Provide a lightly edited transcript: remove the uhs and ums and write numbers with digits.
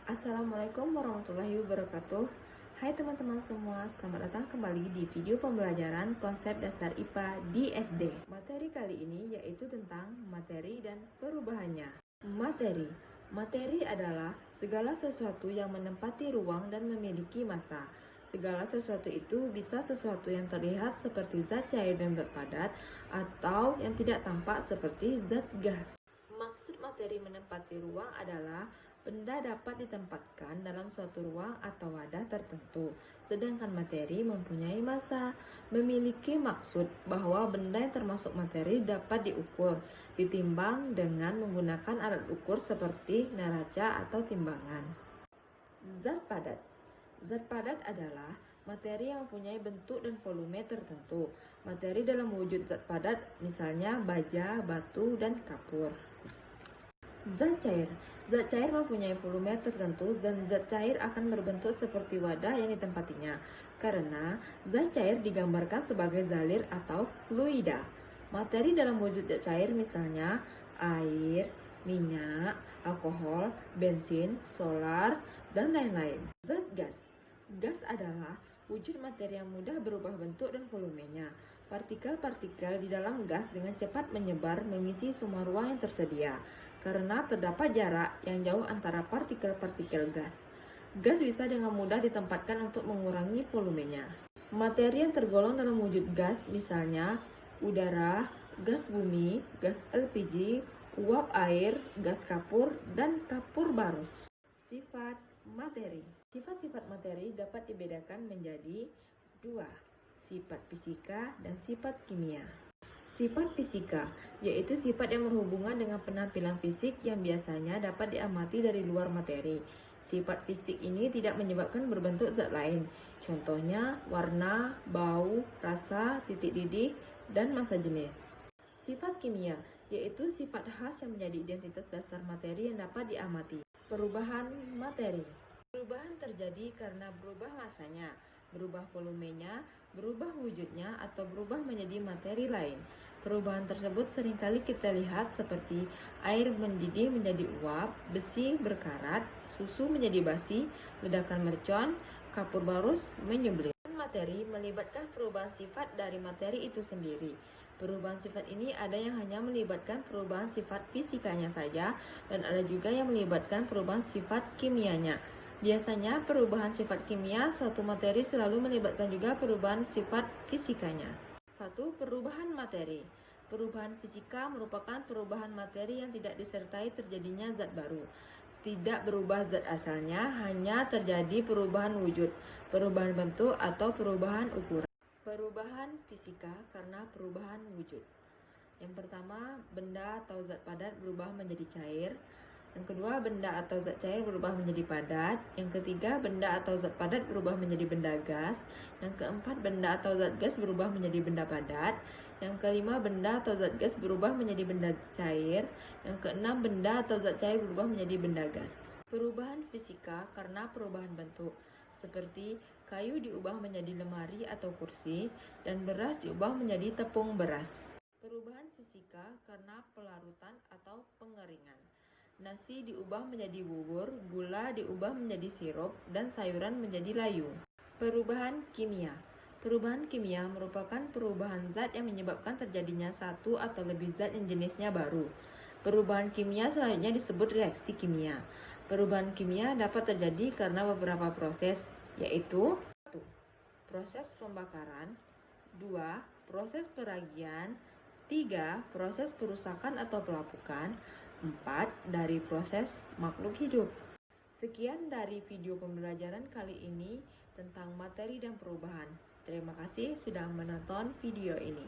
Assalamualaikum warahmatullahi wabarakatuh. Hai teman-teman semua, selamat datang kembali di video pembelajaran konsep dasar IPA di SD. Materi kali ini yaitu tentang materi dan perubahannya. Materi adalah segala sesuatu yang menempati ruang dan memiliki massa. Segala sesuatu itu bisa sesuatu yang terlihat seperti zat cair dan zat padat, atau yang tidak tampak seperti zat gas. Maksud materi menempati ruang adalah benda dapat ditempatkan dalam suatu ruang atau wadah tertentu, sedangkan materi mempunyai massa. Memiliki maksud bahwa benda yang termasuk materi dapat diukur, ditimbang dengan menggunakan alat ukur seperti neraca atau timbangan. Zat padat adalah materi yang mempunyai bentuk dan volume tertentu. Materi dalam wujud zat padat misalnya baja, batu, dan kapur. Zat cair mempunyai volume tertentu dan zat cair akan berbentuk seperti wadah yang ditempatinya, karena zat cair digambarkan sebagai zalir atau fluida. Materi dalam wujud zat cair misalnya air, minyak, alkohol, bensin, solar, dan lain-lain. Zat gas adalah wujud materi yang mudah berubah bentuk dan volumenya. Partikel-partikel di dalam gas dengan cepat menyebar mengisi semua ruang yang tersedia, karena terdapat jarak yang jauh antara partikel-partikel gas. Gas bisa dengan mudah ditempatkan untuk mengurangi volumenya. Materi yang tergolong dalam wujud gas misalnya udara, gas bumi, gas LPG, uap air, gas kapur, dan kapur barus. Sifat materi. Sifat-sifat materi dapat dibedakan menjadi dua, sifat fisika dan sifat kimia. Sifat fisika yaitu sifat yang berhubungan dengan penampilan fisik yang biasanya dapat diamati dari luar materi. Sifat fisik ini tidak menyebabkan berbentuk zat lain. Contohnya warna, bau, rasa, titik didih, dan massa jenis. Sifat kimia yaitu sifat khas yang menjadi identitas dasar materi yang dapat diamati. Perubahan materi. Perubahan terjadi karena berubah massanya, berubah volumenya, berubah wujudnya, atau berubah menjadi materi lain. Perubahan tersebut seringkali kita lihat seperti air mendidih menjadi uap, besi berkarat, susu menjadi basi, ledakan mercon, kapur barus menyembelih. Materi melibatkan perubahan sifat dari materi itu sendiri. Perubahan sifat ini ada yang hanya melibatkan perubahan sifat fisikanya saja, dan ada juga yang melibatkan perubahan sifat kimianya. Biasanya perubahan sifat kimia suatu materi selalu melibatkan juga perubahan sifat fisikanya. 1. Perubahan materi. Perubahan fisika merupakan perubahan materi yang tidak disertai terjadinya zat baru. Tidak berubah zat asalnya, hanya terjadi perubahan wujud, perubahan bentuk, atau perubahan ukuran. Perubahan fisika karena perubahan wujud. Yang pertama, benda atau zat padat berubah menjadi cair. Yang kedua, benda atau zat cair berubah menjadi padat. Yang ketiga, benda atau zat padat berubah menjadi benda gas. Yang keempat, benda atau zat gas berubah menjadi benda padat. Yang kelima, benda atau zat gas berubah menjadi benda cair. Yang keenam, benda atau zat cair berubah menjadi benda gas. Perubahan fisika karena perubahan bentuk, seperti kayu diubah menjadi lemari atau kursi, dan beras diubah menjadi tepung beras. Perubahan fisika karena pelarutan atau pengeringan. Nasi diubah menjadi bubur, gula diubah menjadi sirup, dan sayuran menjadi layu. Perubahan kimia. Perubahan kimia merupakan perubahan zat yang menyebabkan terjadinya satu atau lebih zat yang jenisnya baru. Perubahan kimia selanjutnya disebut reaksi kimia. Perubahan kimia dapat terjadi karena beberapa proses, yaitu 1. Proses pembakaran, 2. Proses peragian, 3. Proses perusakan atau pelapukan, 4. Dari proses makhluk hidup. Sekian dari video pembelajaran kali ini tentang materi dan perubahan. Terima kasih sudah menonton video ini.